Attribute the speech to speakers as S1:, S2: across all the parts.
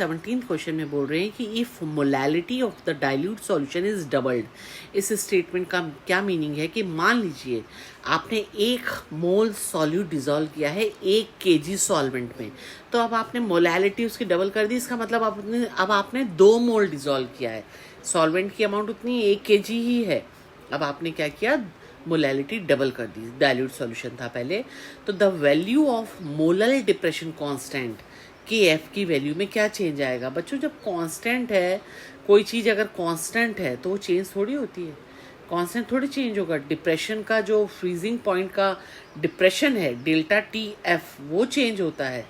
S1: 17th question में बोल रहे हैं कि if molality of the dilute solution is doubled. इस स्टेटमेंट का क्या मीनिंग है कि मान लीजिए आपने 1 मोल सॉल्यूट डिजोल्व किया है 1 केजी सॉल्वेंट में, तो अब आपने मोलैलिटी उसकी डबल कर दी। इसका मतलब अब आपने 2 मोल डिजोल्व किया है। सॉल्वेंट की अमाउंट उतनी 1 केजी ही है। अब आपने क्या किया, मोलैलिटी डबल कर दी। डाइल्यूट सॉल्यूशन था पहले, तो the value of molar depression constant के एफ की वैल्यू में क्या चेंज आएगा। बच्चों, जब कांस्टेंट है कोई चीज़, अगर कांस्टेंट है तो वो चेंज थोड़ी होती है। कांस्टेंट थोड़ी चेंज होगा। डिप्रेशन का जो फ्रीजिंग पॉइंट का डिप्रेशन है डेल्टा टी एफ, वो चेंज होता है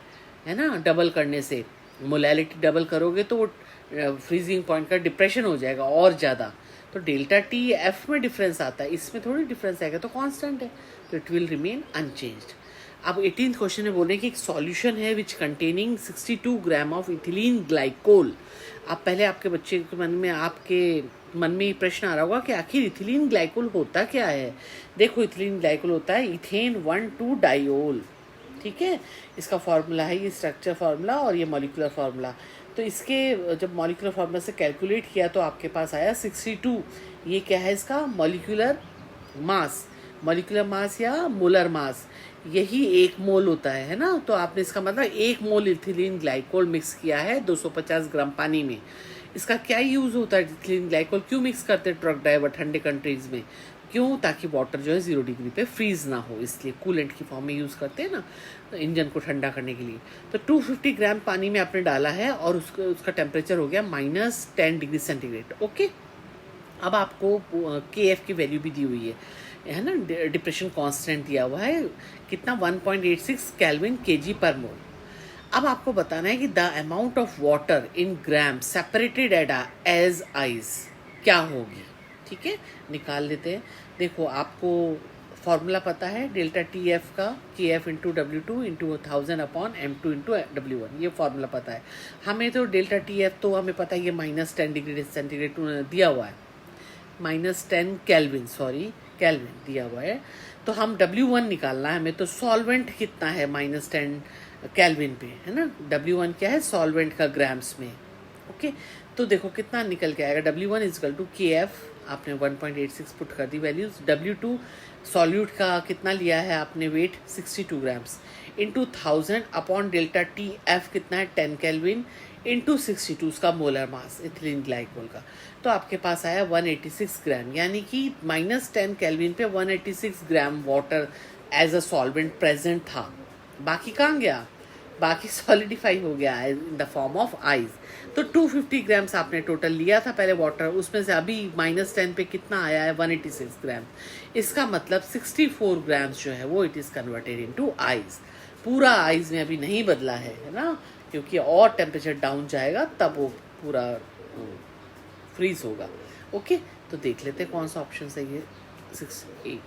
S1: ना। डबल करने से मोलैलिटी डबल करोगे तो वो फ्रीजिंग पॉइंट का डिप्रेशन हो जाएगा और ज़्यादा, तो डेल्टा टी एफ में डिफरेंस आता है, इसमें थोड़ी डिफरेंस आएगा, तो कांस्टेंट है, तो इट विल रिमेन अनचेंज्ड। अब 18th क्वेश्चन में बोले कि एक सॉल्यूशन है which containing 62 gram of ethylene glycol. अब पहले आपके मन में ये प्रश्न आ रहा होगा कि आखिर इथिलीन ग्लाइकोल होता क्या है। देखो, इथिलीन ग्लाइकोल होता है इथेन 1,2 डाइओल। ठीक है, इसका फॉर्मूला है ये स्ट्रक्चर फार्मूला और ये मॉलिक्यूलर फार्मूला। तो इसके जब मॉलिक्यूलर फार्मूला से कैलकुलेट किया तो आपके पास आया 62। ये क्या है, इसका मॉलिक्यूलर मास या मोलर मास, यही 1 मोल होता है ना। तो आपने इसका मतलब 1 मोल इथिलीन ग्लाइकोल मिक्स किया है 250 ग्राम पानी में। इसका क्या यूज़ होता है, इथिलीन ग्लाइकोल क्यों मिक्स करते हैं ट्रक ड्राइवर ठंडे कंट्रीज में, क्यों, ताकि वाटर जो है 0 डिग्री पे फ्रीज ना हो, इसलिए कूलेंट की फॉर्म में यूज़ करते हैं ना, तो इंजन को ठंडा करने के लिए। तो 250 ग्राम पानी में आपने डाला है और उसका टेम्परेचर हो गया -10 डिग्री सेंटीग्रेड। ओके, अब आपको के एफ की वैल्यू भी दी हुई है ना, डिप्रेशन कांस्टेंट दिया हुआ है कितना, 1.86 केल्विन केजी पर मोल। अब आपको बताना है कि the amount of water in gram separated as ice क्या होगी। ठीक है, निकाल लेते हैं। देखो, आपको फॉर्मूला पता है डेल्टा टी एफ का, के F into W2 into 1000 upon M2 into W1, ये फॉर्मूला पता है हमें। तो डेल्टा टी एफ तो हमें पता है ये -10 डिग्री सेंटीग्रेड दिया हुआ है, -10 केल्विन दिया हुआ है। तो हम W1 निकालना है हमें, तो सॉल्वेंट कितना है -10 केल्विन पे, है ना। W1 क्या है, सॉल्वेंट का ग्राम्स में। ओके, तो देखो कितना निकल के आएगा, W1 इजकल टू के एफ, आपने 1.86 पुट कर दी वैल्यूज। W2 सॉल्यूट का कितना लिया है आपने weight, 62 grams, into 1000 upon delta T F कितना है 10 केल्विन, इंटू 62 उसका मोलर मास इथिलीन ग्लाइकोल का। तो आपके पास आया 186 ग्राम, यानी कि -10 केल्विन पे 186 gram water as a solvent present था। बाकी कहाँ गया, बाकी सॉलिडिफाई हो गया in the form of ice. तो 250 ग्राम्स आपने टोटल लिया था पहले वाटर, उसमें से अभी -10 पे कितना आया है, 186 ग्राम। इसका मतलब 64 ग्राम्स जो है वो it is converted into ice. पूरा आइस में अभी नहीं बदला है ना, क्योंकि और टेम्परेचर डाउन जाएगा तब वो पूरा फ्रीज होगा। ओके, तो देख लेते हैं कौन सा ऑप्शन सही है। 6A।